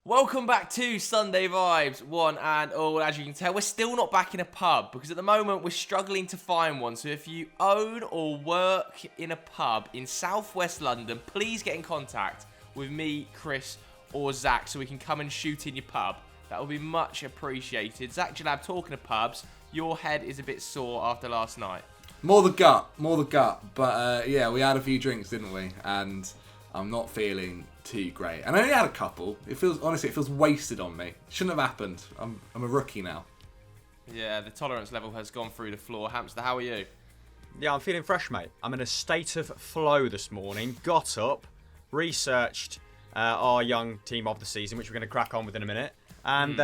Welcome back to Sunday Vibes, one and all. As you can tell, we're still not back in a pub because at the moment we're struggling to find one. So if you own or work in a pub in southwest London, please get in contact with me, Chris, or Zach so we can come and shoot in your pub. That would be much appreciated. Zach Jalab, talking of pubs, your head is a bit sore after last night. More the gut. But yeah, we had a few drinks, didn't we? And I'm not feeling too great. And I only had a couple. It feels wasted on me. Shouldn't have happened. I'm a rookie now. Yeah, the tolerance level has gone through the floor. Hamster, how are you? Yeah, I'm feeling fresh, mate. I'm in a state of flow this morning. Got up, researched our young team of the season, which we're going to crack on with in a minute. And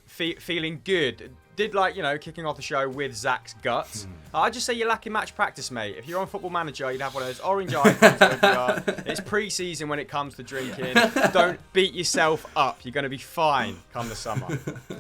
feeling good. Did kicking off the show with Zach's guts. I'd just say you're lacking match practice, mate. If you're on Football Manager, you'd have one of those orange icons over you. It's pre-season when it comes to drinking. Don't beat yourself up. You're going to be fine come the summer.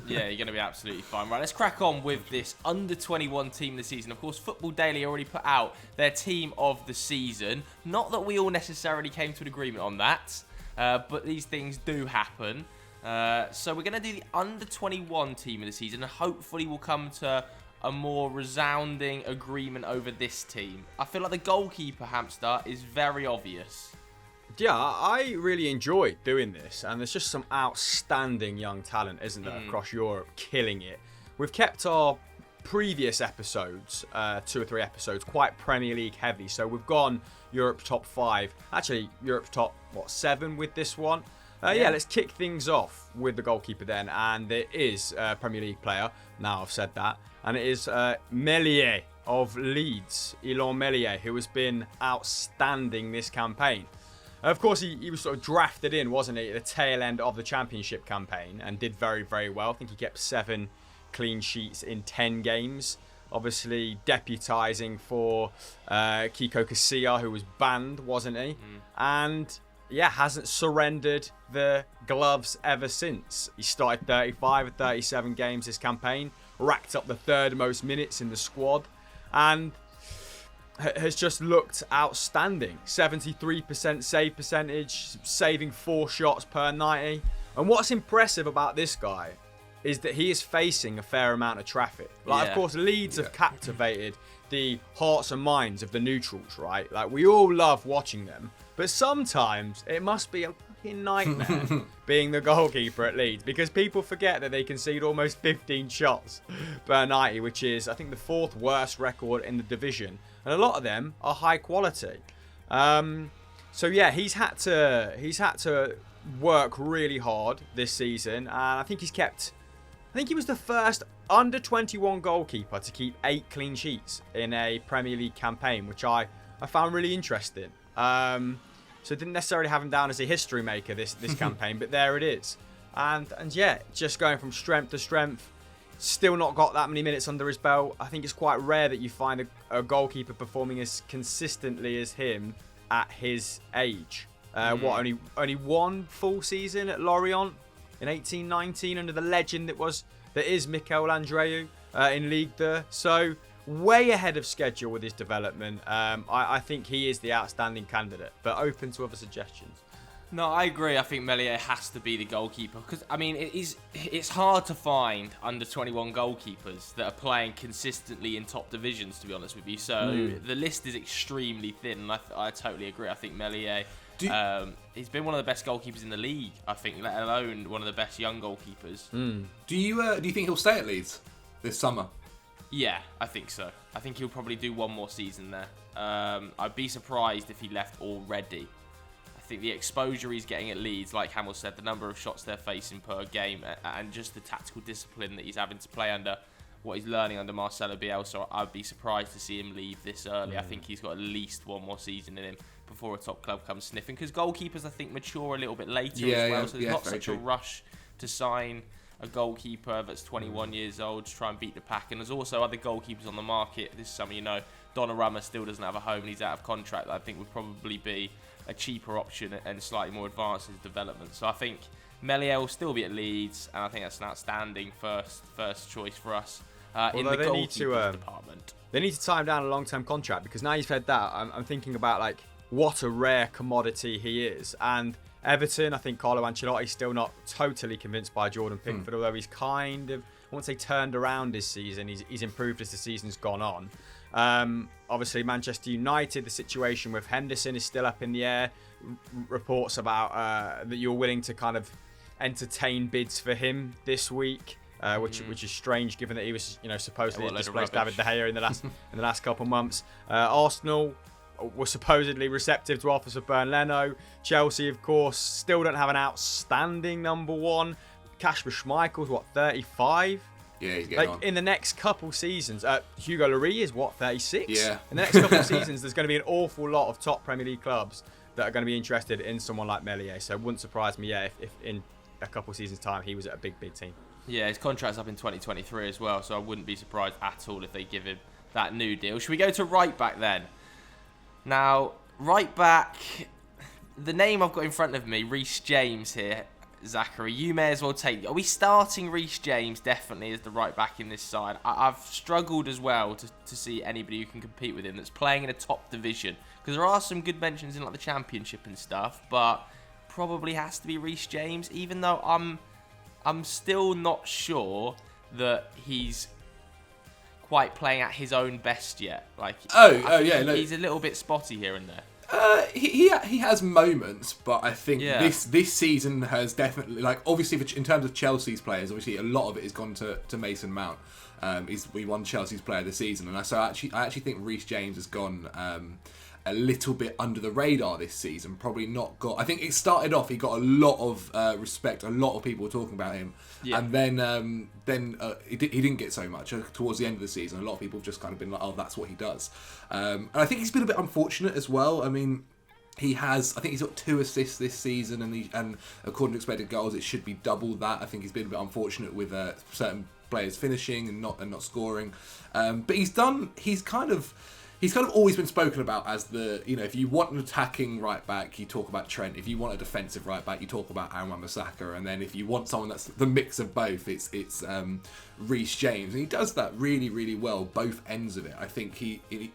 Yeah, you're going to be absolutely fine. Right, let's crack on with this under-21 team this season. Of course, Football Daily already put out their team of the season. Not that we all necessarily came to an agreement on that, but these things do happen. So we're going to do the under-21 team of the season, and hopefully we'll come to a more resounding agreement over this team. I feel like the goalkeeper, Hamster, is very obvious. Yeah, I really enjoy doing this, and there's just some outstanding young talent, isn't there, across Europe, killing it. We've kept our previous episodes, 2 or 3 episodes, quite Premier League heavy, so we've gone Europe top 5, actually Europe top, 7 with this one. Let's kick things off with the goalkeeper then, and it is a Premier League player, now I've said that, and it is Meslier of Leeds, Ilon Meslier, who has been outstanding this campaign. Of course, he was sort of drafted in, wasn't he, at the tail end of the Championship campaign, and did very, very well. I think he kept 7 clean sheets in 10 games. Obviously, deputising for Kiko Casilla, who was banned, wasn't he? And hasn't surrendered the gloves ever since. He started 35 of 37 games this campaign, racked up the 3rd most minutes in the squad, and has just looked outstanding. 73% save percentage, saving 4 shots per 90. And what's impressive about this guy is that he is facing a fair amount of traffic. Of course, Leeds have captivated the hearts and minds of the neutrals, right? Like, we all love watching them. But sometimes it must be a fucking nightmare being the goalkeeper at Leeds, because people forget that they concede almost 15 shots per 90, which is, I think, the 4th worst record in the division. And a lot of them are high quality. He's had to work really hard this season, and I think he was the first under-21 goalkeeper to keep 8 clean sheets in a Premier League campaign, which I found really interesting. So didn't necessarily have him down as a history maker this campaign, but there it is. And just going from strength to strength. Still not got that many minutes under his belt. I think it's quite rare that you find a goalkeeper performing as consistently as him at his age. Only 1 full season at Lorient in 18-19 under the legend that is Mikel Andreu in Ligue 2. So way ahead of schedule with his development. I think he is the outstanding candidate, but open to other suggestions. No, I agree. I think Meslier has to be the goalkeeper because, I mean, it's hard to find under-21 goalkeepers that are playing consistently in top divisions, to be honest with you. So the list is extremely thin, and I totally agree. I think Meslier, he's been one of the best goalkeepers in the league, I think, let alone one of the best young goalkeepers. Do you think he'll stay at Leeds this summer? Yeah, I think so. I think he'll probably do one more season there. I'd be surprised if he left already. I think the exposure he's getting at Leeds, like Hamill said, the number of shots they're facing per game, and just the tactical discipline that he's having to play under, what he's learning under Marcelo Bielsa, I'd be surprised to see him leave this early. I think he's got at least one more season in him before a top club comes sniffing, because goalkeepers, I think, mature a little bit later as well, so there's not such a rush to sign a goalkeeper that's 21 years old to try and beat the pack. And there's also other goalkeepers on the market this summer. Donnarumma still doesn't have a home and he's out of contract. I think would probably be a cheaper option and slightly more advanced in his development. So I think Meslier will still be at Leeds, and I think that's an outstanding first choice for us in the goalkeeper department. They need to tie him down a long-term contract, because now you've said that, I'm thinking about, like, what a rare commodity he is. And Everton, I think Carlo Ancelotti's still not totally convinced by Jordan Pickford, although he's kind of, I won't say turned around this season. He's improved as the season's gone on. Obviously, Manchester United, the situation with Henderson is still up in the air. Reports about that you're willing to kind of entertain bids for him this week, which is strange given that he was, supposedly displaced David De Gea in the last couple of months. Arsenal were supposedly receptive to offers of Bernd Leno. Chelsea, of course, still don't have an outstanding number one. Kasper Schmeichel's 35? Yeah, he's getting on. In the next couple seasons, Hugo Lloris is 36? Yeah. In the next couple of seasons, there's going to be an awful lot of top Premier League clubs that are going to be interested in someone like Meslier. So it wouldn't surprise me, if in a couple of seasons' time he was at a big team. Yeah, his contract's up in 2023 as well, so I wouldn't be surprised at all if they give him that new deal. Should we go to right back then? Now, right back, the name I've got in front of me, Reece James here, Zachary, you may as well take. Are we starting Reece James definitely as the right back in this side? I've struggled as well to see anybody who can compete with him that's playing in a top division, because there are some good mentions in like the Championship and stuff, but probably has to be Reece James, even though I'm still not sure that he's quite playing at his own best yet. He's a little bit spotty here and there. He has moments, but I think this season has definitely, obviously in terms of Chelsea's players, obviously a lot of it has gone to Mason Mount. We won Chelsea's Player of the Season, and I actually think Reece James has gone a little bit under the radar this season. Probably not got. I think it started off. He got a lot of respect. A lot of people were talking about him, and then he didn't get so much towards the end of the season. A lot of people have just kind of been like, "Oh, that's what he does," and I think he's been a bit unfortunate as well. I mean, I think he's got 2 assists this season, and according to expected goals, it should be double that. I think he's been a bit unfortunate with certain players finishing and not scoring, but he's kind of always been spoken about as the, if you want an attacking right back, you talk about Trent. If you want a defensive right back, you talk about Aaron Wan-Bissaka. And then if you want someone that's the mix of both, it's Reece James. And he does that really, really well, both ends of it. I think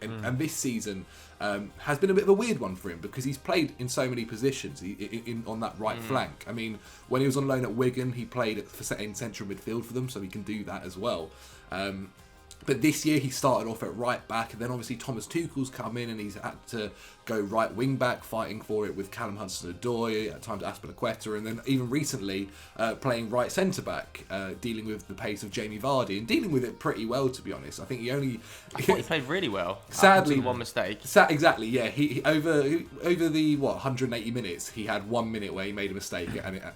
and this season has been a bit of a weird one for him because he's played in so many positions on that right flank. I mean, when he was on loan at Wigan, he played in central midfield for them, so he can do that as well. But this year he started off at right back, and then obviously Thomas Tuchel's come in and he's had to go right wing back, fighting for it with Callum Hudson-Odoi, at times Azpilicueta, and then even recently playing right centre back, dealing with the pace of Jamie Vardy and dealing with it pretty well, to be honest. I think I thought he played really well. Sadly, one mistake. Exactly, yeah. He over the 180 minutes, he had 1 minute where he made a mistake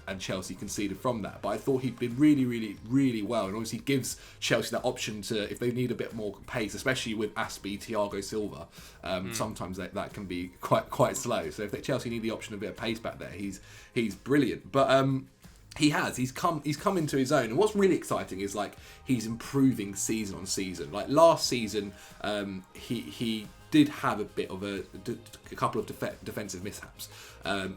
and Chelsea conceded from that. But I thought he'd been really, really, really well, and obviously gives Chelsea that option to, if they need a bit more pace, especially with Aspi, Thiago Silva. Sometimes that can be quite slow. So if Chelsea need the option of a bit of pace back there, he's brilliant. But he's come into his own, and what's really exciting is he's improving season on season. Like last season, he did have a bit of a couple of defensive mishaps.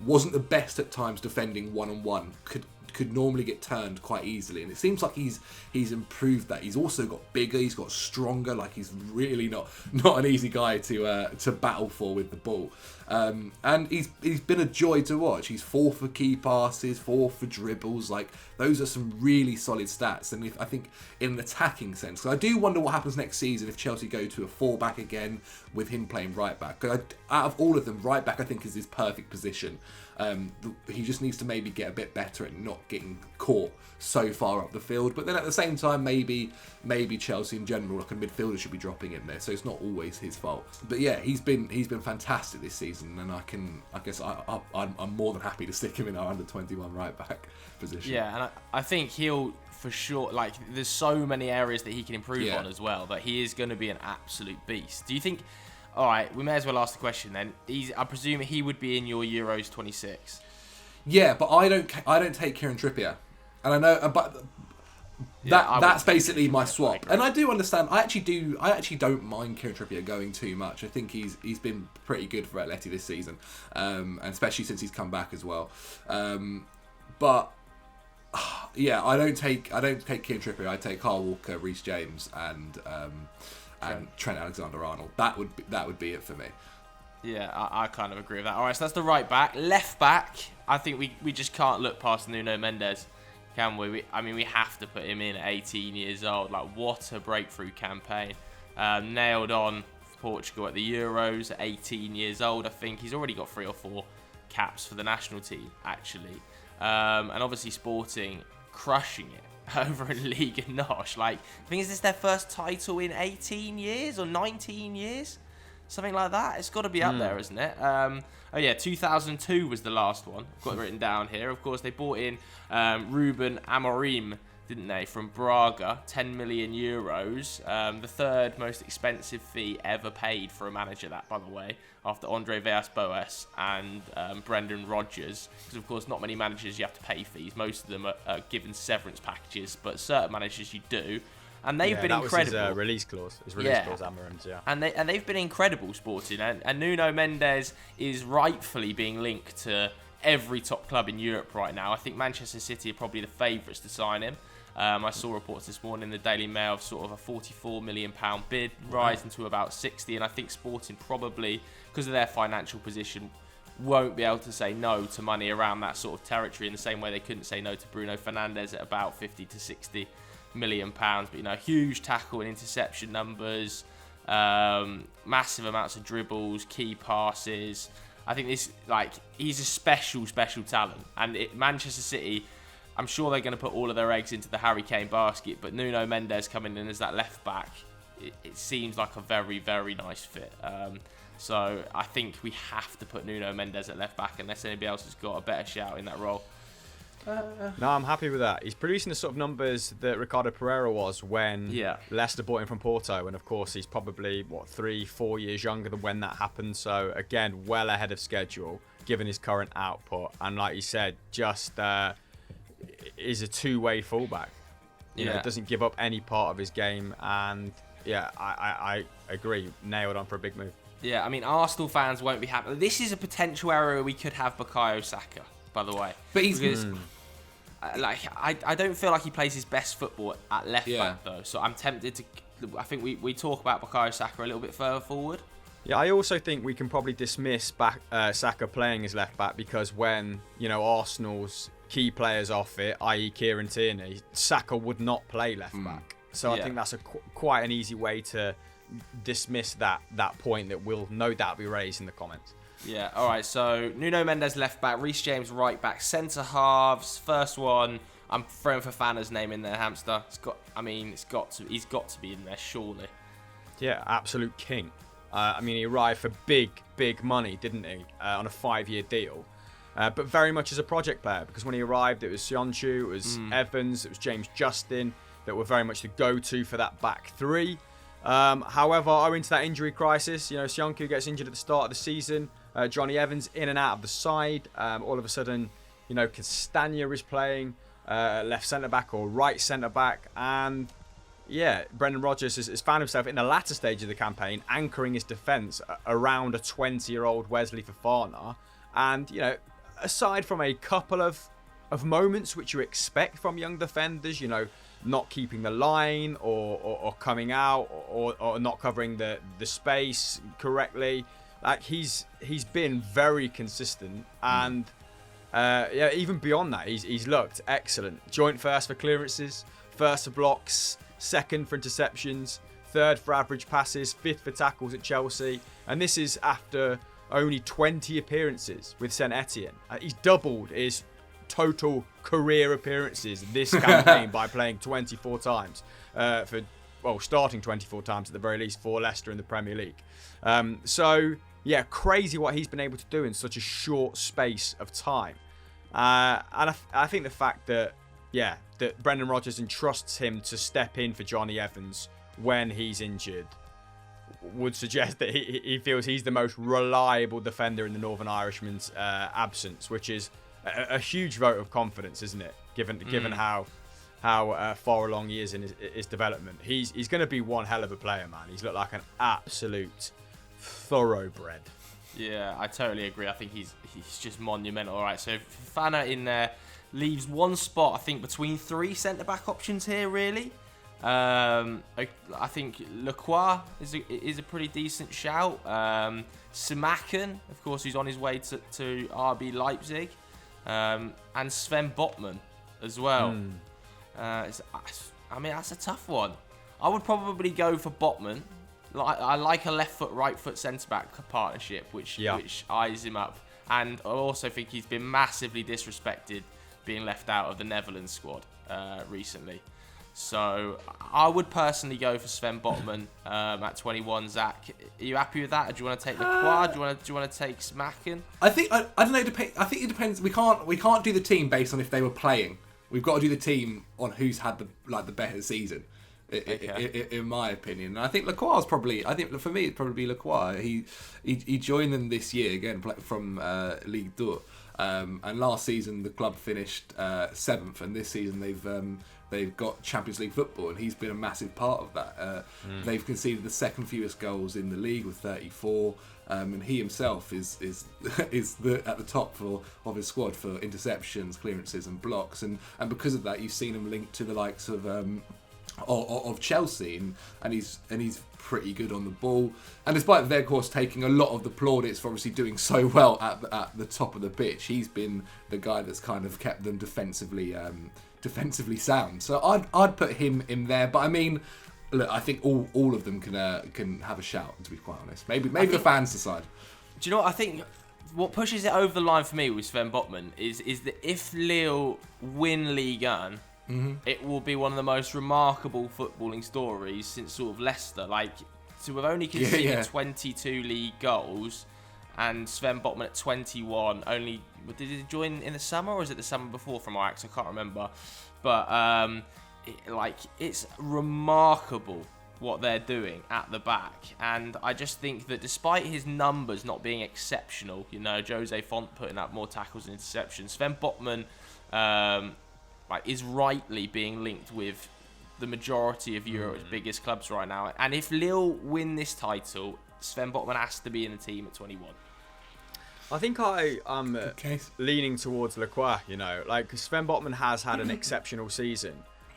Wasn't the best at times defending one-on-one. Could normally get turned quite easily, and it seems like he's improved that. He's also got bigger, he's got stronger. He's really not an easy guy to battle for with the ball, and he's been a joy to watch. He's 4 for key passes, 4 for dribbles. Those are some really solid stats, and I think in an attacking sense, because I do wonder what happens next season if Chelsea go to a 4-back again with him playing right back. Because out of all of them, right back I think is his perfect position. He just needs to maybe get a bit better at not getting caught so far up the field. But then at the same time, maybe Chelsea in general, a midfielder should be dropping in there. So it's not always his fault. But yeah, he's been fantastic this season, and I'm more than happy to stick him in our under-21 right back position. Yeah, and I think he'll for sure. There's so many areas that he can improve on as well. That he is going to be an absolute beast. Do you think? All right, we may as well ask the question then. I presume he would be in your Euros 26. Yeah, but I don't take Kieran Trippier, and I know, but that's basically my swap. And I do understand. I actually don't mind Kieran Trippier going too much. I think he's been pretty good for Atleti this season, and especially since he's come back as well. But yeah, I don't take Kieran Trippier. I take Kyle Walker, Reece James, and Trent Alexander-Arnold. That would be it for me. Yeah, I kind of agree with that. All right, so that's the right back. Left back, I think we just can't look past Nuno Mendes, can we? We have to put him in at 18 years old. Like, what a breakthrough campaign. Nailed on for Portugal at the Euros at 18 years old. I think he's already got 3 or 4 caps for the national team, actually. And obviously Sporting crushing it over in Liga NOS. Like, I think, is this their first title in 18 years or 19 years? Something like that. It's got to be up there, isn't it? 2002 was the last one. I've got it written down here. Of course, they bought in Ruben Amorim, didn't they, from Braga, 10 million euros. The third most expensive fee ever paid for a manager, that, by the way, after Andre Villas-Boas and Brendan Rodgers. Because, of course, not many managers you have to pay fees. Most of them are given severance packages, but certain managers you do. And they've been incredible. That was his release clause. Amorim's, yeah. And they've been incredible, Sporting. And Nuno Mendes is rightfully being linked to every top club in Europe right now. I think Manchester City are probably the favourites to sign him. I saw reports this morning in the Daily Mail of sort of a £44 million bid, rising to about 60. And I think Sporting probably, because of their financial position, won't be able to say no to money around that sort of territory in the same way they couldn't say no to Bruno Fernandes at about 50 to 60 million pounds. But, huge tackle and interception numbers, massive amounts of dribbles, key passes. I think he's a special talent. And Manchester City, I'm sure they're going to put all of their eggs into the Harry Kane basket, but Nuno Mendes coming in as that left back, it seems like a very, very nice fit. So I think we have to put Nuno Mendes at left back unless anybody else has got a better shout in that role. No, I'm happy with that. He's producing the sort of numbers that Ricardo Pereira was when Leicester bought him from Porto. And, of course, he's probably, 3-4 years younger than when that happened. So, again, well ahead of schedule, given his current output. And, like you said, just is a two-way fullback. You know, doesn't give up any part of his game. And, I agree. Nailed on for a big move. Yeah, I mean, Arsenal fans won't be happy. This is a potential area we could have Bukayo Saka, by the way. But he's... I don't feel like he plays his best football at left back, though. So I'm tempted to... I think we talk about Bukayo Saka a little bit further forward. Yeah, I also think we can probably dismiss Saka playing as left back because when, Arsenal's key players are fit, i.e. Kieran Tierney, Saka would not play left back. So I think that's quite an easy way to dismiss that point that will no doubt be raised in the comments. Yeah, all right, so Nuno Mendes left back, Reece James right back, centre halves. First one, I'm throwing Fofana's name in there, Hamster. He's got to be in there, surely. Yeah, absolute king. He arrived for big money, didn't he, on a 5-year deal. But very much as a project player, because when he arrived, it was Sionchu, it was Evans, it was James Justin that were very much the go-to for that back three. However, owing to that injury crisis, Sionchu gets injured at the start of the season. Johnny Evans in and out of the side. All of a sudden, Castagna is playing left centre-back or right centre-back. And, Brendan Rodgers has found himself in the latter stage of the campaign anchoring his defence around a 20-year-old Wesley Fofana. And, aside from a couple of moments which you expect from young defenders, not keeping the line or coming out or not covering the space correctly, like he's been very consistent and even beyond that he's looked excellent. Joint first for clearances, first for blocks, second for interceptions, third for average passes, fifth for tackles at Chelsea, and this is after only 20 appearances with Saint Etienne. He's doubled his total career appearances this campaign by playing 24 times starting 24 times at the very least for Leicester in the Premier League. Crazy what he's been able to do in such a short space of time. And I think the fact that Brendan Rodgers entrusts him to step in for Johnny Evans when he's injured would suggest that he feels he's the most reliable defender in the Northern Irishman's absence, which is a huge vote of confidence, isn't it? Given how far along he is in his development. He's going to be one hell of a player, man. He's looked like an absolute thoroughbred. Yeah, I totally agree. I think he's just monumental. All right, so Fofana in there leaves one spot, I think, between 3 centre-back options here, really. I think Lacroix is a pretty decent shout. Simakan, of course, who's on his way to RB Leipzig. And Sven Botman as well. I mean, that's a tough one. I would probably go for Botman. I like a left foot, right foot centre back partnership, which eyes him up. And I also think he's been massively disrespected being left out of the Netherlands squad recently. So I would personally go for Sven Botman at 21. Zach, are you happy with that? Or do you want to take Lacroix? Do you want to take Smacken? I think I don't know. I think it depends. We can't do the team based on if they were playing. We've got to do the team on who's had the better season. In my opinion, and I think Lacroix is probably. I think for me, it'd probably be Lacroix. He joined them this year again from Ligue 2, and last season the club finished 7th, and this season they've got Champions League football, and he's been a massive part of that. They've conceded the second fewest goals in the league with 34, and he himself is at the top of his squad for interceptions, clearances, and blocks, and because of that, you've seen him linked to the likes of Chelsea, and he's pretty good on the ball. And despite their course taking a lot of the plaudits for obviously doing so well at the top of the pitch, he's been the guy that's kind of kept them defensively sound. So I'd put him in there. But I mean, look, I think all of them can have a shout, to be quite honest. Maybe the fans decide. Do you know what I think? What pushes it over the line for me with Sven Botman is that if Lille win Ligue 1, it will be one of the most remarkable footballing stories since sort of Leicester. Like, to have only conceded 22 league goals, and Sven Botman at 21. Only did he join in the summer, or is it the summer before from Ajax? I can't remember. But it's remarkable what they're doing at the back, and I just think that despite his numbers not being exceptional, Jose Font putting up more tackles and interceptions, Sven Botman is rightly being linked with the majority of Europe's biggest clubs right now. And if Lille win this title, Sven Botman has to be in the team at 21. I think I'm leaning towards Lacroix, because Sven Botman has had an exceptional season.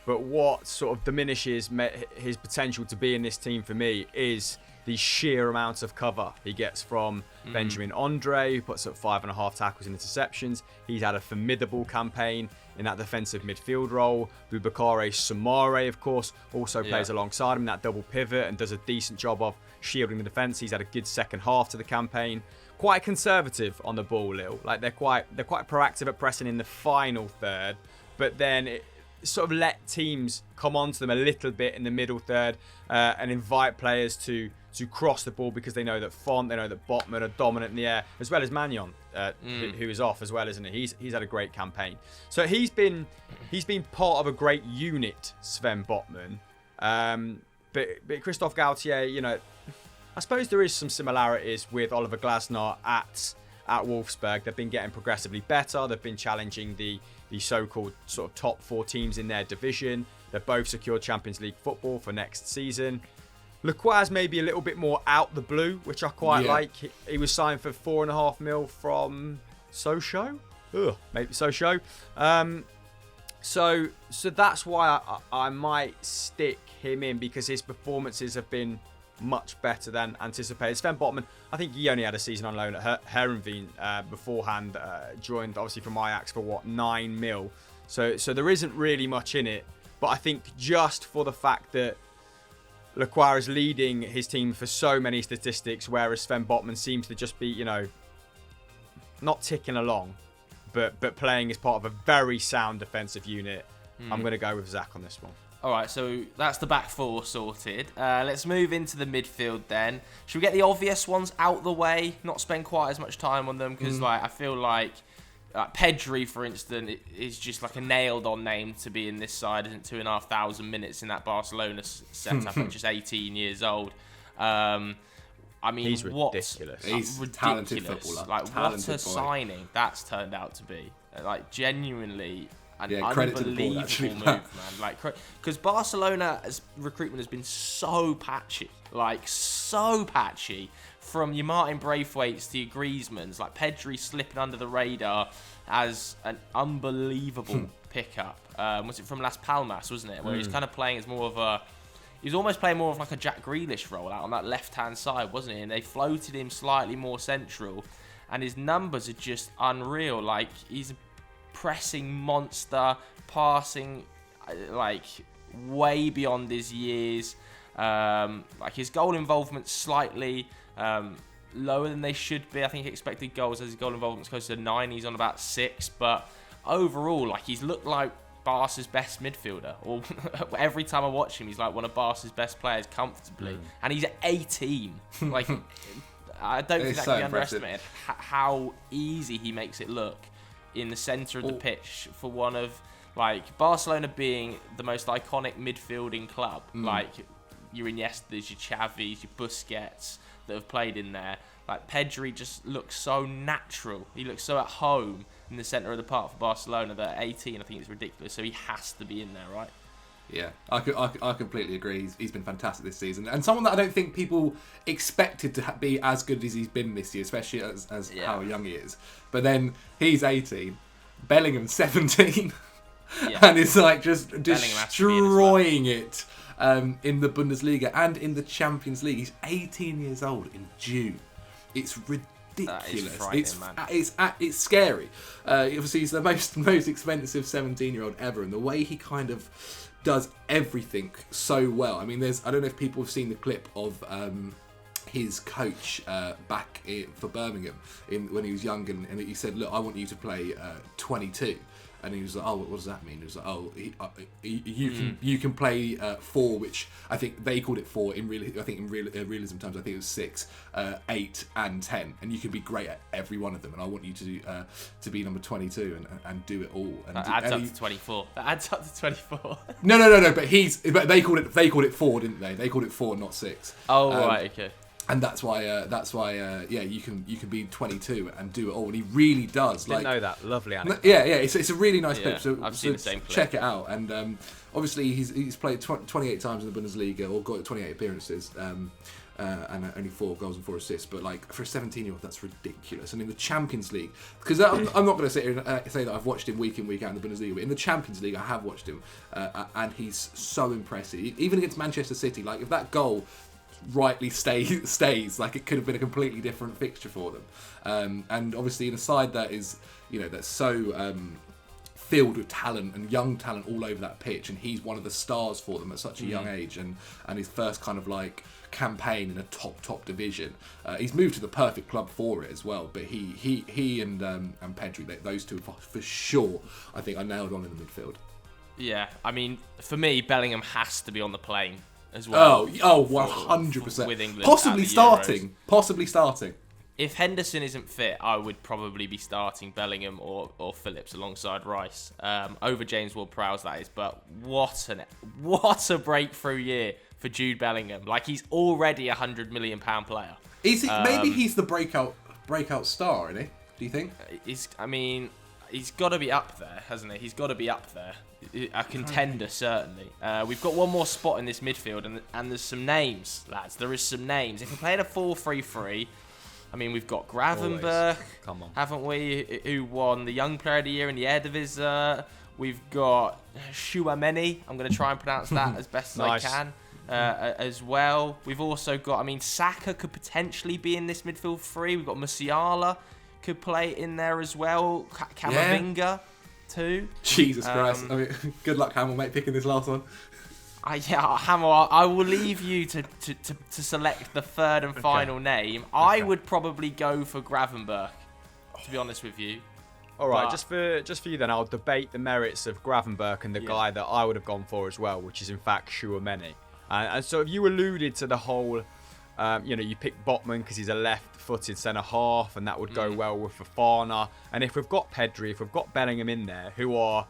But what sort of diminishes his potential to be in this team for me is the sheer amount of cover he gets from Benjamin Andre, who puts up 5.5 tackles and interceptions. He's had a formidable campaign in that defensive midfield role. Boubacar Soumaré, of course, also plays alongside him in that double pivot and does a decent job of shielding the defence. He's had a good second half to the campaign. Quite conservative on the ball, Lille. Like they're quite proactive at pressing in the final third, but then it sort of let teams come onto them a little bit in the middle third and invite players to cross the ball because they know that Font, they know that Botman are dominant in the air, as well as Magnon, who is off as well, isn't he? He's had a great campaign. So he's been part of a great unit, Sven Botman. But Christophe Gaultier, I suppose there is some similarities with Oliver Glasner at Wolfsburg. They've been getting progressively better. They've been challenging the so-called sort of top 4 teams in their division. They've both secured Champions League football for next season. Lacroix maybe a little bit more out the blue, which I quite like. He was signed for 4.5 mil from Sochaux. Maybe Sochaux. So that's why I might stick him in, because his performances have been much better than anticipated. Sven Botman, I think he only had a season on loan at Heerenveen beforehand. Joined obviously from Ajax for 9 mil. So there isn't really much in it. But I think just for the fact that Lacroix is leading his team for so many statistics, whereas Sven Botman seems to just be, not ticking along, but playing as part of a very sound defensive unit. I'm going to go with Zach on this one. All right, so that's the back 4 sorted. Let's move into the midfield then. Should we get the obvious ones out the way? Not spend quite as much time on them, because I feel like Pedri, for instance, is just like a nailed-on name to be in this side. Isn't 2,500 minutes in that Barcelona setup at just 18 years old. I mean, he's ridiculous. He's ridiculous. Talented footballer. Like, talented what a signing that's turned out to be. Like, genuinely an unbelievable move, man. Like, because Barcelona's recruitment has been so patchy. From your Martin Braithwaites to your Griezmanns, like Pedri slipping under the radar as an unbelievable pickup. Was it from Las Palmas, wasn't it? Where he's kind of playing as more of a... He was almost playing more of like a Jack Grealish role out on that left-hand side, wasn't he? And they floated him slightly more central. And his numbers are just unreal. Like, he's a pressing monster, passing, like, way beyond his years. Like, his goal involvement's slightly lower than they should be. I think expected goals as his goal involvement's close to 9. He's on about 6. But overall, like, he's looked like Barca's best midfielder. Or every time I watch him, he's like one of Barca's best players comfortably. And he's 18. Like, I don't think that can be underestimated. How easy he makes it look in the centre of the pitch for one of, like, Barcelona being the most iconic midfielding club. Like, your Iniestas, your Xavis, your Busquets that have played in there. Like, Pedri just looks so natural. He looks so at home in the centre of the park for Barcelona that at 18, I think it's ridiculous. So he has to be in there, right? Yeah, I completely agree. He's been fantastic this season, and someone that I don't think people expected to be as good as he's been this year, especially as how young he is. But then he's 18, Bellingham 17, and it's like just destroying it in the Bundesliga and in the Champions League. He's 18 years old in June. It's ridiculous. It's scary. Obviously, he's the most expensive 17-year-old ever, and the way he kind of does everything so well. I mean, I don't know if people have seen the clip of his coach back for Birmingham when he was young, and he said, "Look, I want you to play 22." And he was like, "Oh, what does that mean?" He was like, "Oh, you can play 4, which I think they called it 4 in realism terms. I think it was 6, 8, and 10, and you can be great at every one of them. And I want you to be number 22 and do it all." And that adds up to 24. That adds up to 24. No. But they called it 4, didn't they? They called it 4, not 6. Oh, right, okay. And that's why you can be 22 and do it all, and he really does. Didn't know that. Lovely anecdote. Yeah, it's a really nice clip. So I've seen the same clip. Check it out. And obviously he's played 28 times in the Bundesliga, or got 28 appearances, and only 4 goals and 4 assists. But like, for a 17-year-old, that's ridiculous. And in the Champions League, because I'm not going to sit here and say that I've watched him week in, week out in the Bundesliga, but in the Champions League I have watched him, and he's so impressive. Even against Manchester City, like, if that goal rightly stays, like, it could have been a completely different fixture for them, and obviously in a side that is, that's so filled with talent and young talent all over that pitch, and he's one of the stars for them at such a young age, and his first kind of like campaign in a top division. He's moved to the perfect club for it as well, but he and Pedri, those two for sure, I think, are nailed on in the midfield. Yeah, I mean, for me, Bellingham has to be on the plane as well. 100%. With England, possibly starting. If Henderson isn't fit, I would probably be starting Bellingham or Phillips alongside Rice over James Ward-Prowse, that is. But what a breakthrough year for Jude Bellingham! Like, he's already $100 million player. Is he? Maybe he's the breakout star, isn't he? Do you think? He's got to be up there, hasn't he? He's got to be up there. A contender, certainly. We've got one more spot in this midfield, and there's some names, lads. There is some names. If we're playing a 4-3-3, I mean, we've got Gravenberch, haven't we, who won the Young Player of the Year in the Eredivisie. We've got Chouameni. I'm going to try and pronounce that as best as I can. As well. We've also got, Saka could potentially be in this midfield 3. We've got Musiala could play in there as well. Camavinga too. Jesus Christ. Good luck, Hamill, mate, picking this last one. Hamill, I will leave you to select the third and final name. Okay. I would probably go for Gravenberch, to be honest with you. All right, just for you then, I'll debate the merits of Gravenberch and the guy that I would have gone for as well, which is in fact Chouameni. And so you alluded to the whole, you pick Botman because he's a left-footed centre-half, and that would go well with Fofana. And if we've got Pedri, if we've got Bellingham in there, who are,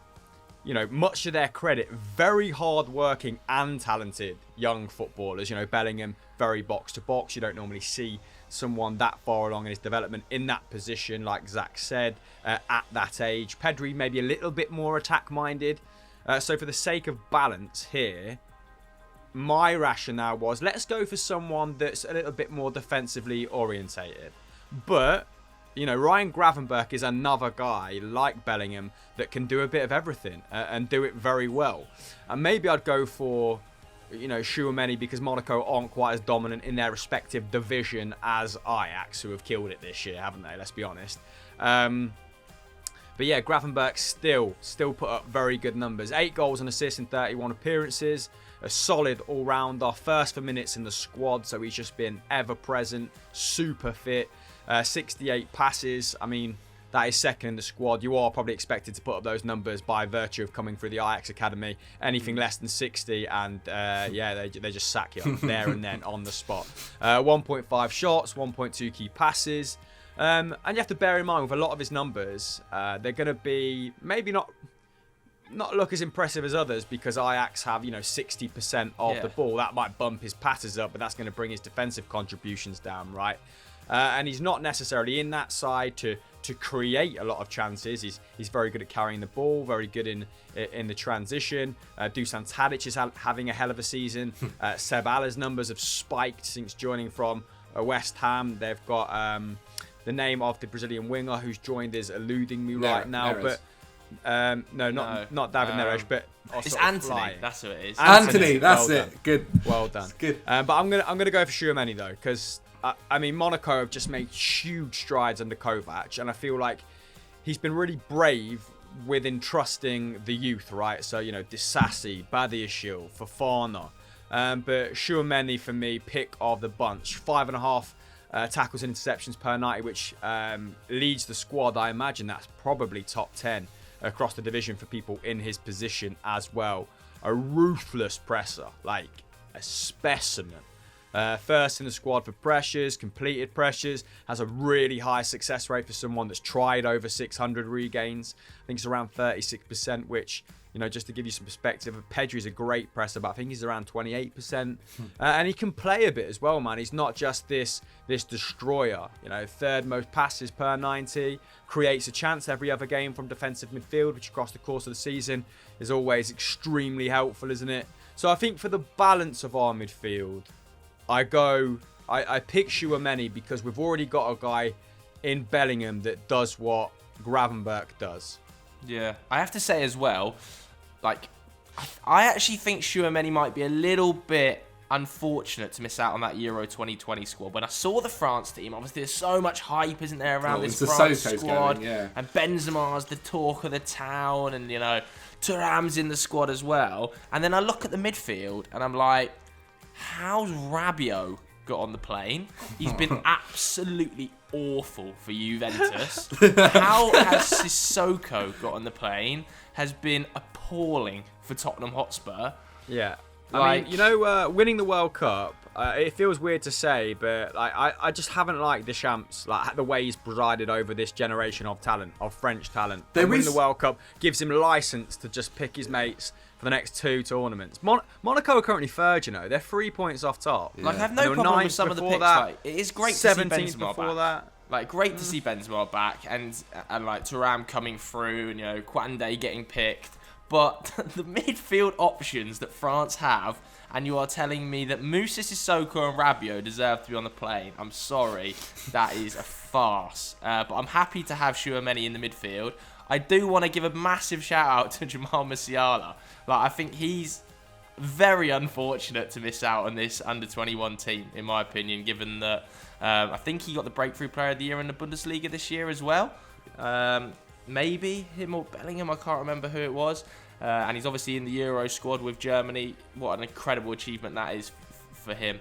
much to their credit, very hard-working and talented young footballers. Bellingham, very box-to-box. You don't normally see someone that far along in his development in that position, like Zach said, at that age. Pedri maybe a little bit more attack-minded. So for the sake of balance here, my rationale was, let's go for someone that's a little bit more defensively orientated, but Ryan Gravenberch is another guy like Bellingham that can do a bit of everything and do it very well. And maybe I'd go for, Tchouaméni because Monaco aren't quite as dominant in their respective division as Ajax, who have killed it this year, haven't they? Let's be honest. But yeah, Gravenberch still put up very good numbers. 8 goals and assists in 31 appearances. A solid all-rounder. First for minutes in the squad, so he's just been ever-present, super fit. 68 passes. I mean, that is second in the squad. You are probably expected to put up those numbers by virtue of coming through the Ajax Academy. Anything less than 60, and they just sack you up there and then on the spot. 1.5 shots, 1.2 key passes. And you have to bear in mind with a lot of his numbers, they're going to be maybe not look as impressive as others because Ajax have 60% of the ball. That might bump his passes up, but that's going to bring his defensive contributions down, right? And he's not necessarily in that side to create a lot of chances. He's very good at carrying the ball, very good in the transition. Dusan Tadic is having a hell of a season. Seb Allah's numbers have spiked since joining from West Ham. They've got the name of the Brazilian winger who's joined is eluding me right now, Neres. but not David Neres, but it's Anthony. That's who it is. Anthony, that's well it. Done. Good. Well done. It's good. But I'm gonna go for Tchouaméni though, because Monaco have just made huge strides under Kovac, and I feel like he's been really brave with entrusting the youth, right? So Disasi, Badiashile, Fofana, but Tchouaméni for me, pick of the bunch. 5.5 tackles and interceptions per 90, which leads the squad. I imagine that's probably top 10 across the division for people in his position as well. A ruthless presser, like a specimen. First in the squad for pressures, completed pressures, has a really high success rate for someone that's tried over 600 regains. I think it's around 36%, which, just to give you some perspective, Pedri's a great presser, but I think he's around 28%. And he can play a bit as well, man. He's not just this destroyer. Third most passes per 90, creates a chance every other game from defensive midfield, which across the course of the season is always extremely helpful, isn't it? So I think for the balance of our midfield, I pick Tchouaméni because we've already got a guy in Bellingham that does what Gravenberch does. Yeah, I have to say as well, I actually think Tchouaméni might be a little bit unfortunate to miss out on that Euro 2020 squad. When I saw the France team, obviously there's so much hype, isn't there, around this France squad, and Benzema's the talk of the town, and Thuram's in the squad as well. And then I look at the midfield, and I'm like, how's Rabiot got on the plane? He's been absolutely awful for Juventus. How has Sissoko got on the plane? Has been appalling for Tottenham Hotspur. Yeah. I mean, winning the World Cup, it feels weird to say, but I just haven't liked Deschamps, the way he's presided over this generation of talent, of French talent. Winning the World Cup gives him license to just pick his mates for the next 2 tournaments. Monaco are currently third, I They're 3 points off top. Yeah. I have no problem with some of the picks. It is great to see Benzema back. Great to see Benzema back, and Thuram coming through, and Kwande getting picked. But the midfield options that France have, and you are telling me that Moussa Sissoko and Rabiot deserve to be on the plane. I'm sorry, that is a farce. But I'm happy to have Tchouaméni in the midfield. I do want to give a massive shout out to Jamal Musiala. I think he's very unfortunate to miss out on this under-21 team, in my opinion, given that I think he got the Breakthrough Player of the Year in the Bundesliga this year as well. Maybe him or Bellingham, I can't remember who it was. And he's obviously in the Euro squad with Germany. What an incredible achievement that is for him.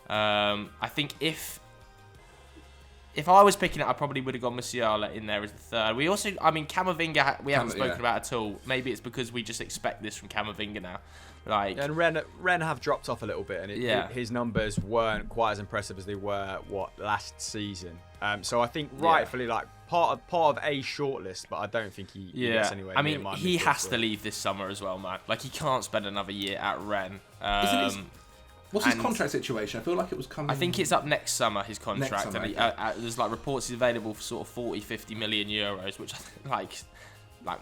I think if I was picking it, I probably would have gone Musiala in there as the third. We also, Camavinga, we haven't spoken about at all. Maybe it's because we just expect this from Camavinga now. And Ren have dropped off a little bit, and his numbers weren't quite as impressive as they were last season. So I think rightfully part of a shortlist, but I don't think he gets anywhere. I mean, he has to leave this summer as well, man. He can't spend another year at Rennes. What's his contract situation? I feel like it was coming. I think it's up next summer, his contract. Summer, and there's reports he's available for sort of 40-50 million euros, which I think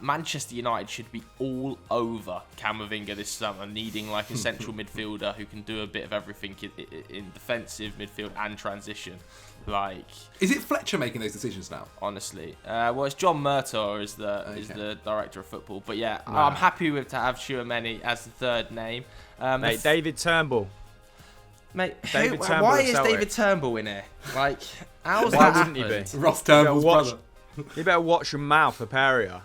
Manchester United should be all over Camavinga this summer, needing a central midfielder who can do a bit of everything in defensive midfield and transition. Like, is it Fletcher making those decisions now? honestly, well, it's John Murtaugh is the director of football. But yeah, I'm happy to have Tchouaméni as the third name. Mate, David Turnbull. Mate, David Turnbull why of is Celtic. David Turnbull in here? Like, how's Why that wouldn't he happened? be? Ross Turnbull's brother. You better watch your mouth for Pereira.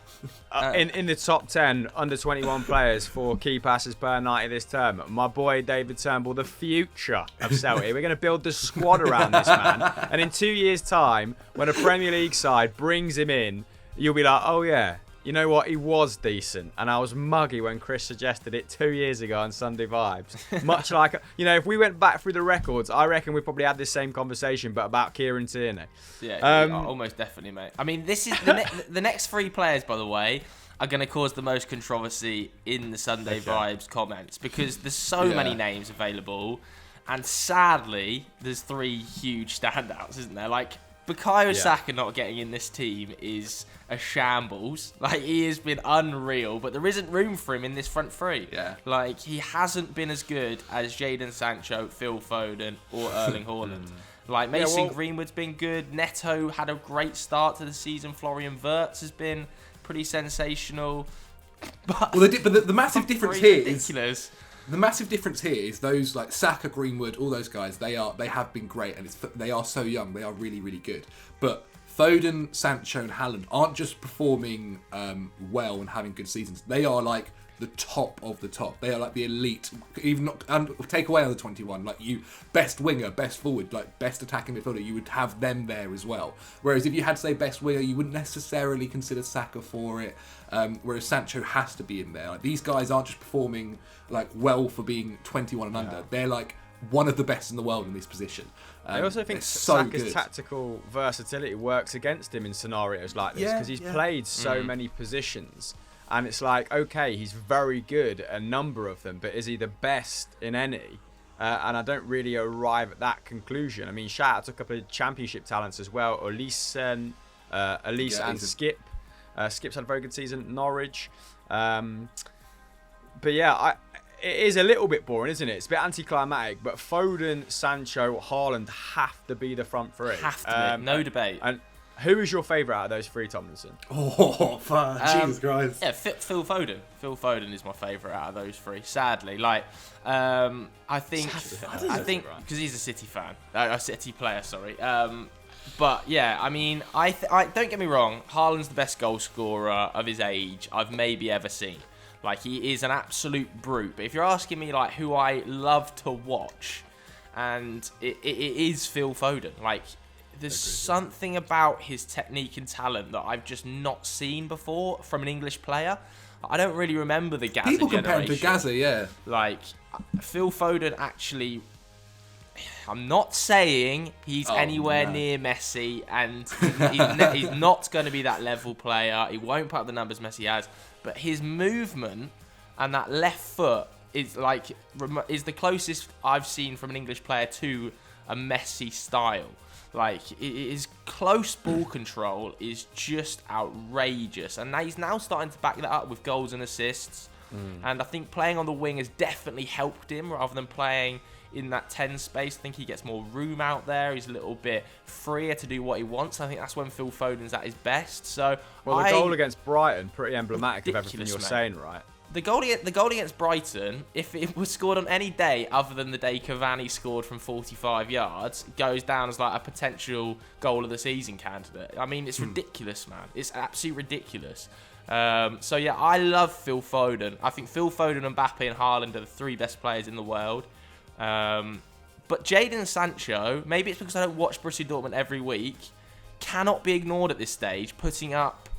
In the top 10 under 21 players for key passes per night of this term, my boy David Turnbull, the future of Celtic. We're going to build the squad around this man, and in 2 years' time, when a Premier League side brings him in, you'll be like, oh yeah, you know what, he was decent, and I was muggy when Chris suggested it 2 years ago on Sunday Vibes. Much like, if we went back through the records, I reckon we probably had this same conversation, but about Kieran Tierney. Yeah, almost definitely, mate. I mean, this is the next three players, by the way, are going to cause the most controversy in the Sunday Vibes comments, because there's so many names available, and sadly, there's three huge standouts, isn't there? Like, Bukayo Saka not getting in this team is a shambles. Like, he has been unreal, but there isn't room for him in this front three. Yeah. Like, he hasn't been as good as Jadon Sancho, Phil Foden, or Erling Haaland. Like, Mason Greenwood's been good. Neto had a great start to the season. Florian Wirtz has been pretty sensational. But, the massive difference here is ridiculous. The massive difference here is those like Saka, Greenwood, all those guys. They have been great, and they are so young. They are really, really good. But Foden, Sancho, and Haaland aren't just performing well and having good seasons. They are like the top of the top. They are like the elite. Even not, and take away under 21, like best winger, best forward, like best attacking midfielder. You would have them there as well. Whereas if you had to say best winger, you wouldn't necessarily consider Saka for it. Whereas Sancho has to be in there. Like, these guys aren't just performing like well for being 21 and under. They're like one of the best in the world in this position. I also think Saka's tactical versatility works against him in scenarios like this, because he's played so many positions, and it's like, okay, he's very good at a number of them, but is he the best in any? And I don't really arrive at that conclusion. I mean, shout out to a couple of championship talents as well, Elise and Skip. Skip's had a very good season at Norwich. But yeah, it is a little bit boring, isn't it? It's a bit anticlimactic, but Foden, Sancho, Haaland have to be the front three. Have to be, no debate. And who is your favourite out of those three, Tomlinson? Oh, fuck. Jesus Christ. Yeah, Phil Foden. Phil Foden is my favourite out of those three, sadly. Like, I think because he's a City fan, a City player, sorry. But yeah, I mean, I don't get me wrong, Haaland's the best goal scorer of his age I've maybe ever seen. Like, he is an absolute brute. But if you're asking me, like, who I love to watch, and it is Phil Foden. Like, there's something about his technique and talent that I've just not seen before from an English player. I don't really remember the Gaza People generation. compare him to Gaza, yeah. Like, Phil Foden actually... I'm not saying he's anywhere near Messi, and he's not going to be that level player. He won't put up the numbers Messi has, but his movement and that left foot is the closest I've seen from an English player to a Messi style. Like, his close ball control is just outrageous, and he's now starting to back that up with goals and assists. And I think playing on the wing has definitely helped him rather than playing in that 10 space. I think he gets more room out there. He's a little bit freer to do what he wants. I think that's when Phil Foden's at his best. So, well, the goal against Brighton, pretty emblematic of everything you're saying, right? The goal against Brighton, if it was scored on any day other than the day Cavani scored from 45 yards, goes down as like a potential goal of the season candidate. I mean, it's ridiculous, man. It's absolutely ridiculous. So yeah, I love Phil Foden. I think Phil Foden, Mbappe, and Haaland are the three best players in the world. But Jadon Sancho, maybe it's because I don't watch Borussia Dortmund every week, cannot be ignored at this stage, putting up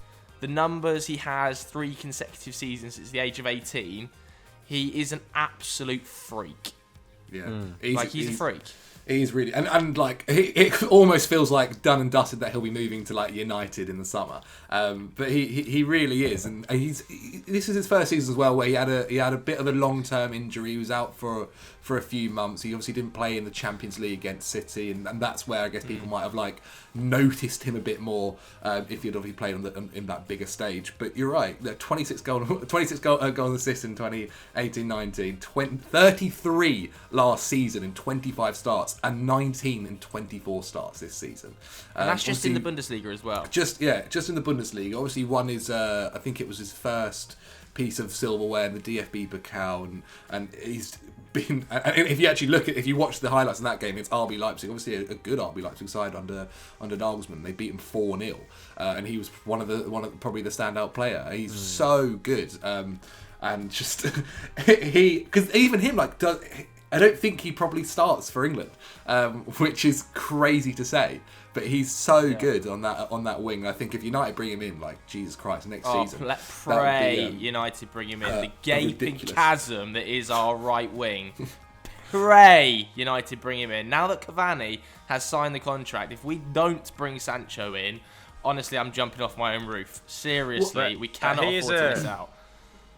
the numbers he has 3 consecutive seasons since the age of 18. He is an absolute freak. Yeah. He's a freak. He's really and like it almost feels like done and dusted that he'll be moving to like United in the summer. But he really is, and this is his first season as well where he had a bit of a long-term injury. He was out for a few months. He obviously didn't play in the Champions League against City, and that's where I guess people might have like noticed him a bit more if he'd obviously played in that bigger stage. But you're right, 26 goal assists in 2018-19, 33 last season in 25 starts. starts and 19 in 24 starts this season. And that's just in the Bundesliga as well. Just in the Bundesliga. Obviously, one is I think it was his first piece of silverware in the DFB Pokal, and he's been. And if you watch the highlights in that game, it's RB Leipzig. Obviously, a good RB Leipzig side under Nagelsmann. They beat him 4-0, and he was one of probably the standout player. He's so good, and just because even him I don't think he probably starts for England, which is crazy to say. But he's so good on that wing. I think if United bring him in, Jesus Christ, next season. Pray United bring him in. The gaping chasm that is our right wing. Pray United bring him in. Now that Cavani has signed the contract, if we don't bring Sancho in, honestly, I'm jumping off my own roof. Seriously, we cannot afford to miss out.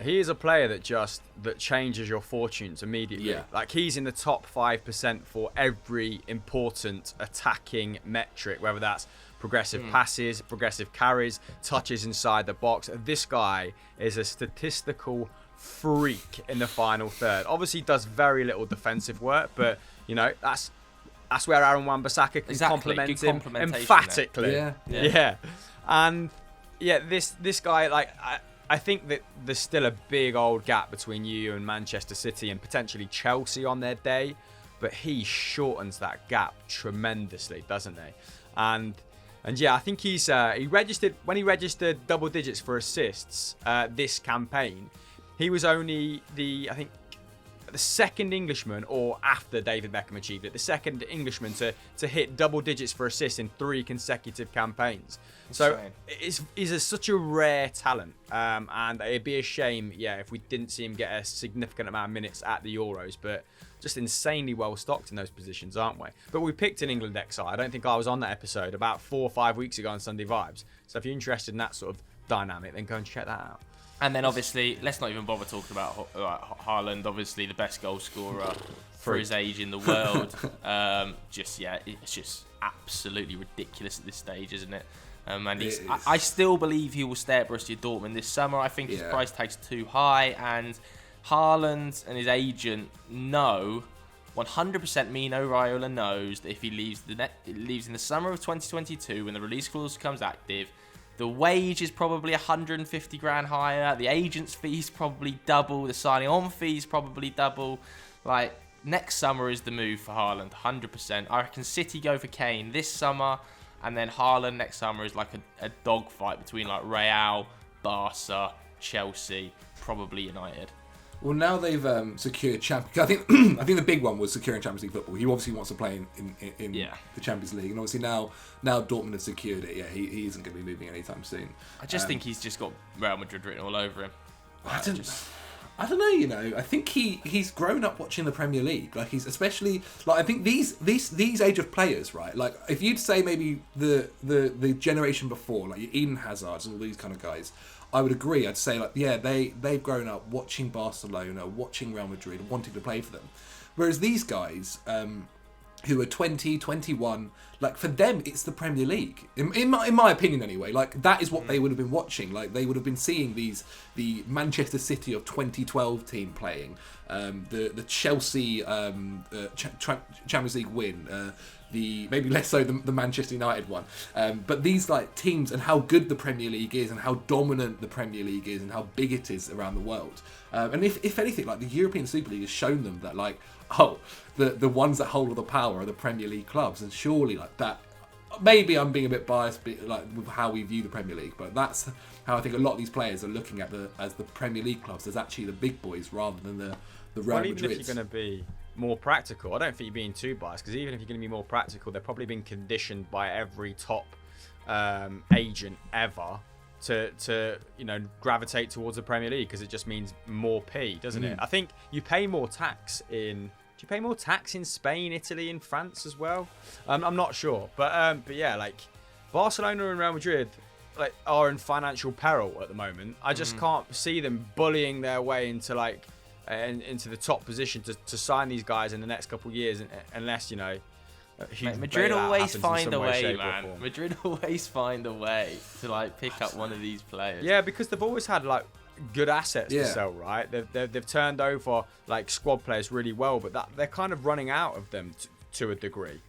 He is a player that changes your fortunes immediately. Yeah. He's in the top 5% for every important attacking metric, whether that's progressive passes, progressive carries, touches inside the box. This guy is a statistical freak in the final third. Obviously, he does very little defensive work, but that's where Aaron Wan-Bissaka can complement him emphatically. Yeah. And this guy, I think that there's still a big old gap between you and Manchester City and potentially Chelsea on their day, but he shortens that gap tremendously, doesn't he? And I think he registered double digits for assists this campaign. He was only the second Englishman, or after David Beckham achieved it, the second Englishman to hit double digits for assists in 3 consecutive campaigns. So he's such a rare talent, and it'd be a shame, if we didn't see him get a significant amount of minutes at the Euros, but just insanely well stocked in those positions, aren't we? But we picked an England XI. I don't think I was on that episode about 4 or 5 weeks ago on Sunday Vibes. So if you're interested in that sort of dynamic, then go and check that out. And then obviously, let's not even bother talking about Haaland, obviously the best goal scorer for his age in the world. It's just absolutely ridiculous at this stage, isn't it? And I still believe he will stay at Borussia Dortmund this summer. I think his price tag's too high, and Haaland and his agent know 100%. Mino Raiola knows that if he leaves in the summer of 2022 when the release clause becomes active, the wage is probably 150 grand higher. The agent's fees probably double. The signing on fees probably double. Next summer is the move for Haaland, 100%. I reckon City go for Kane this summer, and then Haaland next summer is a dogfight between Real, Barca, Chelsea, probably United. Well, now they've secured Champions. I think the big one was securing Champions League football. He obviously wants to play in the Champions League, and obviously now Dortmund has secured it. Yeah, he isn't going to be moving anytime soon. I just think he's just got Real Madrid written all over him. I don't know. I think he's grown up watching the Premier League. He's especially I think these age of players, right? If you'd say maybe the generation before, your Eden Hazards and all these kind of guys, I would agree. I'd say they've grown up watching Barcelona, watching Real Madrid, wanting to play for them. Whereas these guys, who are 20, 21, for them it's the Premier League. In my opinion anyway, that is what they would have been watching. They would have been seeing the Manchester City of 2012 team playing, the Chelsea Champions League win, maybe less so the Manchester United one, but these teams and how good the Premier League is and how dominant the Premier League is and how big it is around the world. And if anything, the European Super League has shown them that the ones that hold all the power are the Premier League clubs, and surely that. Maybe I'm being a bit biased, with how we view the Premier League, but that's how I think a lot of these players are looking at as the Premier League clubs as actually the big boys rather than the Real Madrid. Even if you're going to be more practical, I don't think you're being too biased, because even if you're going to be more practical, they're probably being conditioned by every top agent ever to gravitate towards the Premier League, because it just means more P, doesn't it? I think you pay more tax in. Do you pay more tax in Spain, Italy, and France as well? I'm not sure, but Barcelona and Real Madrid are in financial peril at the moment. I just can't see them bullying their way into into the top position to sign these guys in the next couple of years, unless Madrid always find a way, man. Madrid always find a way to pick up one of these players. Yeah, because they've always had good assets to sell, right? They've turned over squad players really well, but they're kind of running out of them to a degree.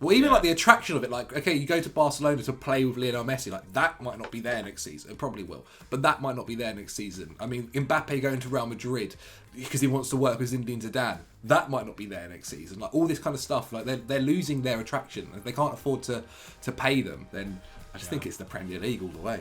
Well, even like the attraction of it, like, okay, you go to Barcelona to play with Lionel Messi, like that might not be there next season. It probably will, but that might not be there next season. I mean, Mbappe going to Real Madrid because he wants to work with Zinedine Zidane, that might not be there next season. Like all this kind of stuff, like they're losing their attraction. If they can't afford to pay them, then I just think it's the Premier League all the way.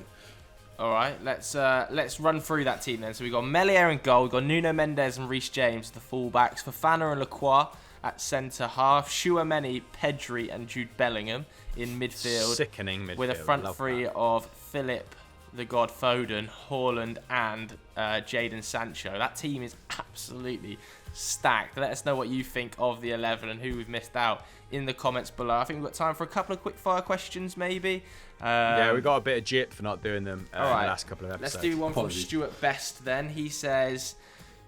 All right, let's run through that team then. So we've got Melier in goal, we've got Nuno Mendes and Reece James, the fullbacks, Fofana and Lacroix at centre half, Tchouameni, Pedri and Jude Bellingham in midfield. Sickening midfield. With a front three of Philip, the God Foden, Haaland and Jadon Sancho. That team is absolutely stacked. Let us know what you think of the 11 and who we've missed out in the comments below. I think we've got time for a couple of quick fire questions maybe. Yeah, we got a bit of jip for not doing them in the last couple of episodes. Let's do one from Stuart Best then. He says,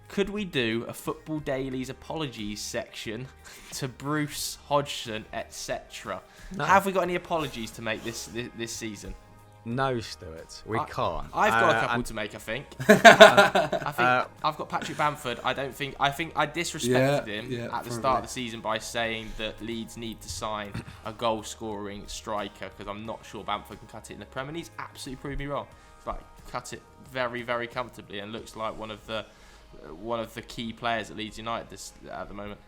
could we do a Football Daily's apologies section to Bruce, Hodgson, etc.? No. Have we got any apologies to make this season? No, Stuart, we can't. I've got a couple to make, I think. I think I've got Patrick Bamford. I think I disrespected him at the start of the season by saying that Leeds need to sign a goal-scoring striker because I'm not sure Bamford can cut it in the Premier. And he's absolutely proved me wrong. He's like cut it very, very comfortably and looks like one of the key players at Leeds United at the moment.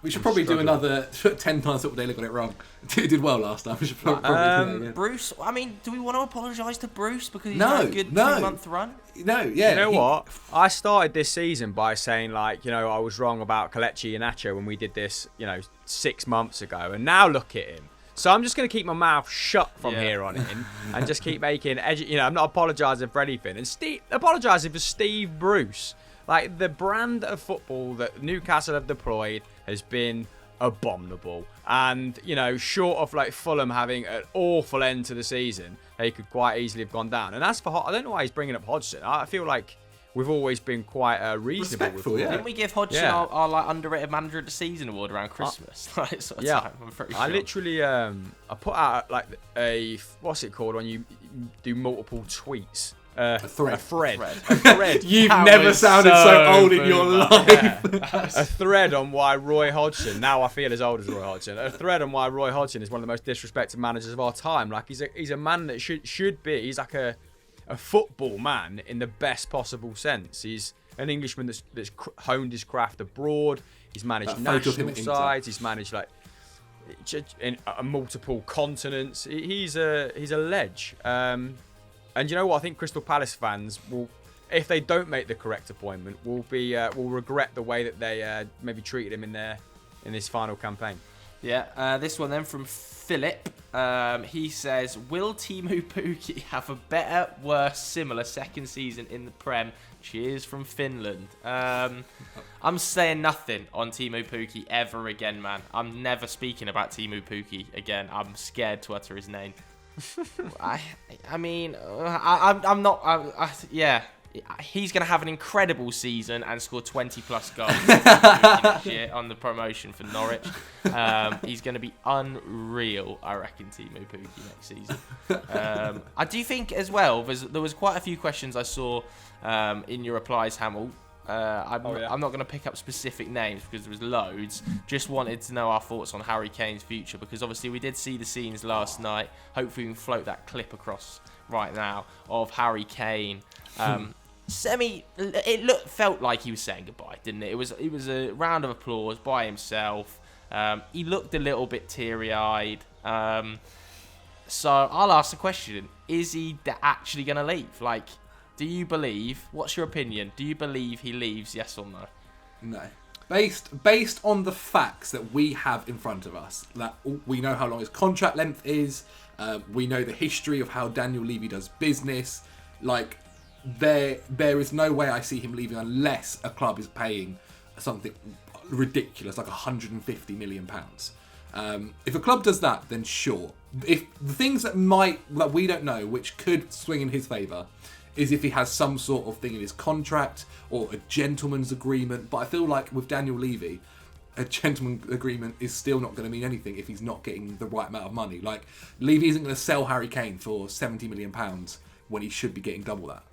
We should probably do another 10 times Football Daily got it wrong. It did well last time. We should probably do it again. Bruce, I mean, do we want to apologise to Bruce because he's had a good 2-month run? No, yeah. You know what? I started this season by saying, like, I was wrong about Kelechi Iheanacho when we did this, 6 months ago. And now look at him. So I'm just going to keep my mouth shut from here on in and just keep making, I'm not apologising for anything. And apologising for Steve Bruce. Like, the brand of football that Newcastle have deployed has been abominable. And, short of like Fulham having an awful end to the season, they could quite easily have gone down. And as for I don't know why he's bringing up Hodgson. I feel like we've always been quite reasonable with him. Didn't we give Hodgson our like underrated manager of the season award around Christmas? Time, I'm pretty sure. I literally I put out like a what's it called when you do multiple tweets. A thread. You've never sounded so old in your life. Yeah. A thread on why Roy Hodgson, now I feel as old as Roy Hodgson, a thread on why Roy Hodgson is one of the most disrespected managers of our time. Like, he's a man that should be, he's like a football man in the best possible sense. He's an Englishman that's honed his craft abroad. He's managed national sides. He's managed like in multiple continents. He's a ledge. And you know what? I think Crystal Palace fans will, if they don't make the correct appointment, will regret the way that they maybe treated him in this final campaign. Yeah, this one then from Philip. He says, will Teemu Pukki have a better, worse, similar second season in the Prem? Cheers from Finland. I'm saying nothing on Teemu Pukki ever again, man. I'm never speaking about Teemu Pukki again. I'm scared to utter his name. I'm not. He's going to have an incredible season and score 20 plus goals next year on the promotion for Norwich. He's going to be unreal, I reckon, Teemu Pukki next season. I do think as well, there was quite a few questions I saw in your replies, Hamill. I'm not going to pick up specific names because there was loads. Just wanted to know our thoughts on Harry Kane's future because obviously we did see the scenes last night. Hopefully we can float that clip across right now of Harry Kane. Felt like he was saying goodbye, didn't it? It was a round of applause by himself. He looked a little bit teary-eyed. So I'll ask the question: is he actually going to leave? Like, do you believe? What's your opinion? Do you believe he leaves? Yes or no? No. Based on the facts that we have in front of us, that we know how long his contract length is. We know the history of how Daniel Levy does business. Like, there is no way I see him leaving unless a club is paying something ridiculous, like £150 million. If a club does that, then sure. If the things that we don't know, which could swing in his favour, is if he has some sort of thing in his contract or a gentleman's agreement. But I feel like with Daniel Levy, a gentleman's agreement is still not going to mean anything if he's not getting the right amount of money. Like, Levy isn't going to sell Harry Kane for £70 million when he should be getting double that.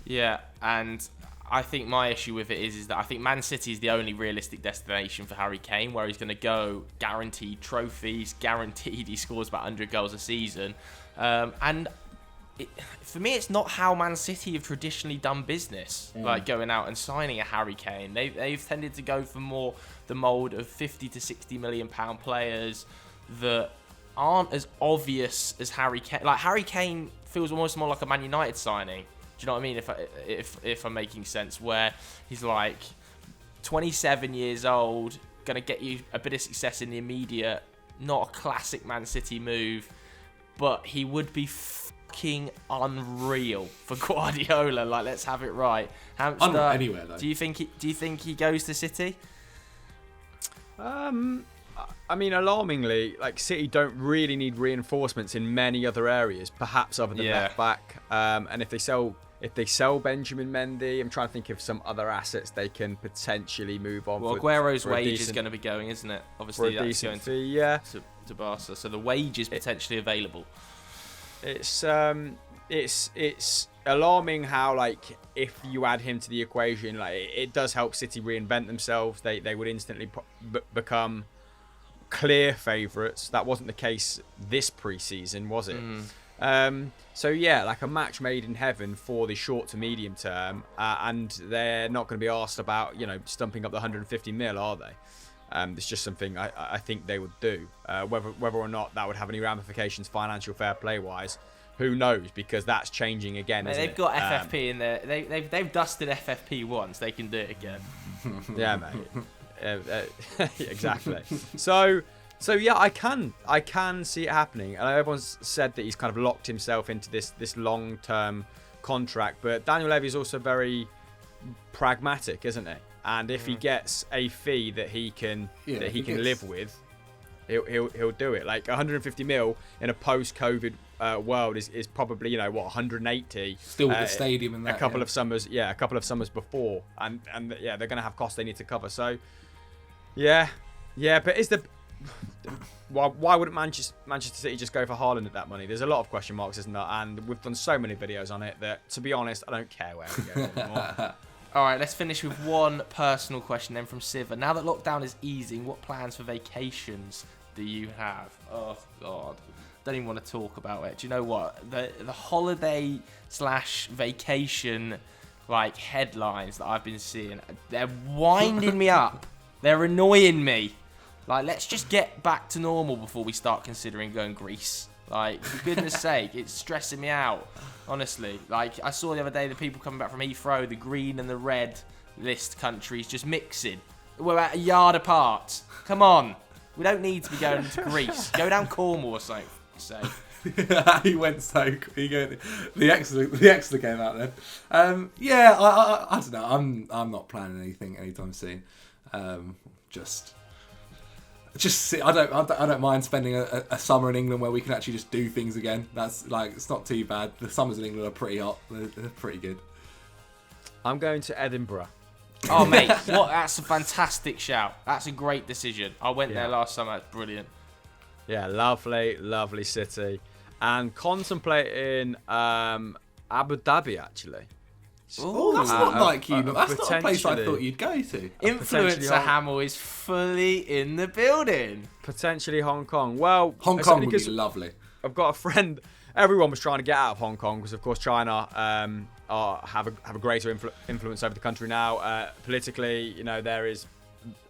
Yeah, and I think my issue with it is that I think Man City is the only realistic destination for Harry Kane, where he's going to go guaranteed trophies, guaranteed he scores about 100 goals a season. For me, it's not how Man City have traditionally done business, like going out and signing a Harry Kane. They've tended to go for more the mould of 50 to 60 million pound players that aren't as obvious as Harry Kane. Like, Harry Kane feels almost more like a Man United signing. Do you know what I mean? If I'm making sense, where he's like 27 years old, gonna get you a bit of success in the immediate, not a classic Man City move, but he would be fucking unreal for Guardiola. Like, let's have it right. Hamster, anywhere though. Do you think he goes to City? I mean, alarmingly, like, City don't really need reinforcements in many other areas, perhaps other than left back. And if they sell Benjamin Mendy, I'm trying to think of some other assets they can potentially move on. Well, Aguero's wage is going to be going, isn't it? Obviously, that's going to Barca, so the wage is potentially available. It's alarming how, like, if you add him to the equation, like, it does help City reinvent themselves. They would instantly become clear favourites. That wasn't the case this pre-season, was it? So yeah, like a match made in heaven for the short to medium term, and they're not going to be asked about, stumping up the 150 mil, are they? It's just something I think they would do. Whether or not that would have any ramifications financial fair play wise, who knows? Because that's changing again. Mate, they've got FFP in there. They've dusted FFP once. They can do it again. Yeah, mate. Exactly. So yeah, I can see it happening. And everyone's said that he's kind of locked himself into this long-term contract, but Daniel Levy's also very pragmatic, isn't he? And if he gets a fee that he can live with, he'll do it. Like 150 mil in a post-COVID world is probably 180. Still with the stadium and that. A couple of summers before, and they're going to have costs they need to cover. So yeah. But is the why wouldn't Manchester City just go for Haaland at that money? There's a lot of question marks, isn't there? And we've done so many videos on it that, to be honest, I don't care where we go anymore. All right, let's finish with one personal question then from Siva. Now that lockdown is easing, what plans for vacations do you have? Oh, God. Don't even want to talk about it. Do you know what? The holiday / vacation headlines that I've been seeing, they're winding me up. They're annoying me. Like, let's just get back to normal before we start considering going Greece. Like, for goodness sake, it's stressing me out, honestly. Like, I saw the other day the people coming back from Heathrow, the green and the red list countries just mixing. We're at a yard apart. Come on. We don't need to be going to Greece. Go down Cornwall or something, for sake. He went so quick. The Exeter came out then. I don't know. I'm not planning anything anytime soon. Just see, I don't mind spending a summer in England where we can actually just do things again. That's it's not too bad. The summers in England are pretty hot. They're pretty good. I'm going to Edinburgh. Oh mate, that's a fantastic shout. That's a great decision. I went there last summer. It's brilliant. Yeah, lovely city, and contemplating Abu Dhabi actually. Oh, that's not like you. That's not a place I thought you'd go to. Influencer Hamill is fully in the building. Potentially Hong Kong. Well, Hong Kong would be lovely. I've got a friend. Everyone was trying to get out of Hong Kong because, of course, China have a greater influence over the country now. Politically, there is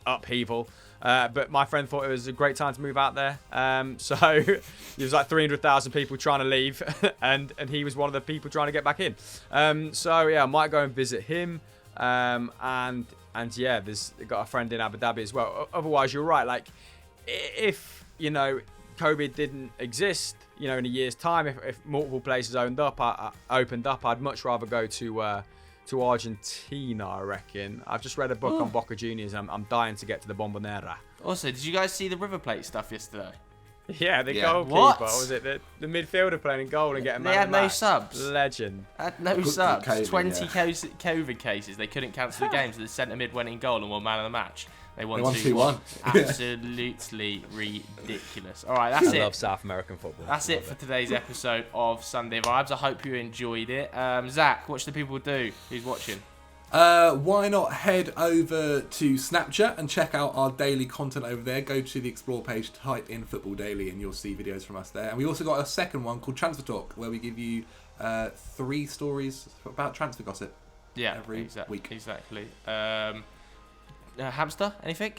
upheaval. But my friend thought it was a great time to move out there. So there was like 300,000 people trying to leave, and he was one of the people trying to get back in. So yeah, I might go and visit him. And yeah, there's got a friend in Abu Dhabi as well. Otherwise, you're right. Like, if COVID didn't exist, in a year's time, if multiple places opened up, I'd much rather go to Argentina, I reckon. I've just read a book on Boca Juniors, and I'm dying to get to the Bombonera. Also, did you guys see the River Plate stuff yesterday? Yeah, the goalkeeper. What? Was it the midfielder playing in goal and getting They had no subs. Legend. Had no subs. COVID, 20 COVID cases. They couldn't cancel the game, so the centre mid went in goal and won man of the match. They won 2-1. Absolutely ridiculous. All right, that's it. I love South American football. That's it for today's episode of Sunday Vibes. I hope you enjoyed it. Zach, what should the people do who's watching? Why not head over to Snapchat and check out our daily content over there. Go to the Explore page, type in Football Daily, and you'll see videos from us there. And we also got a second one called Transfer Talk, where we give you 3 stories about transfer gossip. Yeah, every week. Exactly. Hamster, anything?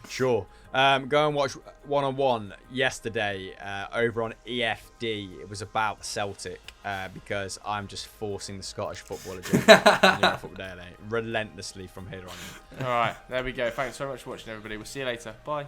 Sure. Go and watch One-on-One yesterday over on EFD. It was about Celtic because I'm just forcing the Scottish football agenda on Football Daily relentlessly from here on in. All right, there we go. Thanks so much for watching, everybody. We'll see you later. Bye.